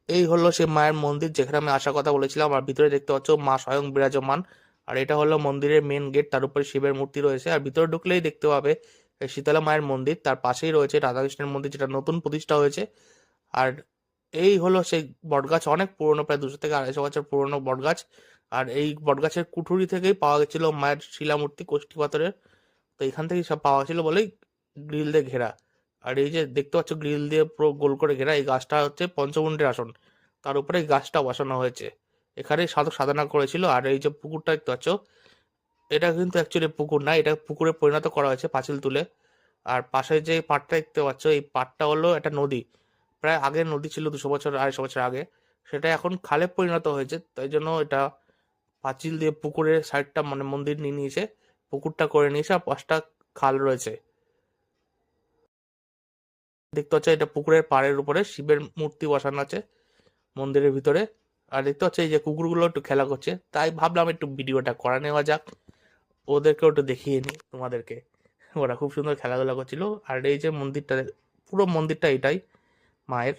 এই হলো সে মায়ের মন্দির যেখানে আমি আসার কথা বলেছিলাম। আর ভিতরে দেখতে পাচ্ছ মা স্বয়ং বিরাজমান। আর এটা হলো মন্দিরের মেন গেট, তার উপরে শিবের মূর্তি রয়েছে। আর ভিতরে ঢুকলেই দেখতে পাবে এই শীতলা মায়ের মন্দির, তার পাশেই রয়েছে রাধাকৃষ্ণের মন্দির যেটা নতুন প্রতিষ্ঠা হয়েছে। আর এই হলো সেই বটগাছ, অনেক পুরনো, প্রায় 200 থেকে 250 বছর পুরনো বটগাছ। আর এই বটগাছের কুঠুরি থেকেই পাওয়া গেছিল মায়ের শিলামূর্তি কোষ্ঠী পাথরের। তো এখান থেকেই সব পাওয়া ছিল বলেই গ্রিল দিয়ে ঘেরা। আর এই যে দেখতে পাচ্ছ গ্রিল দিয়ে পুরো গোল করে ঘেরা, এই গাছটা হচ্ছে পঞ্চমুণ্ডের আসন, তার উপরে এই গাছটা বসানো হয়েছে। এখানে সাধক সাধনা করেছিল। আর এই যে পুকুরটা দেখতে পাচ্ছ, এটা কিন্তু অ্যাকচুয়ালি পুকুর না, এটা পুকুরে পরিণত করা হয়েছে পাঁচিল তুলে। আর পাশে যে পাড়টা দেখতে পাচ্ছ, এই পাড়টা হলো একটা নদী, প্রায় আগের নদী ছিল 200 বছর 250 বছর আগে, সেটা এখন খালে পরিণত হয়েছে, তাই জন্য এটা পাঁচিল দিয়ে পুকুরের সাইডটা মানে মন্দির নিয়ে নিয়েছে, পুকুরটা করে নিয়েছে, আর পাঁচটা খাল রয়েছে। দেখতে পাচ্ছ এটা পুকুরের পাড়ের উপরে শিবের মূর্তি বসানো আছে মন্দিরের ভিতরে। আর দেখতে পাচ্ছ এই যে কুকুরগুলো একটু খেলা করছে, তাই ভাবলাম একটু ভিডিওটা করা নেওয়া যাক, ওদেরকেও একটু দেখিয়ে নিই তোমাদেরকে। ওরা খুব সুন্দর খেলাধুলা করছিল। আর এই যে মন্দিরটা, পুরো মন্দিরটা এটাই মায়ের।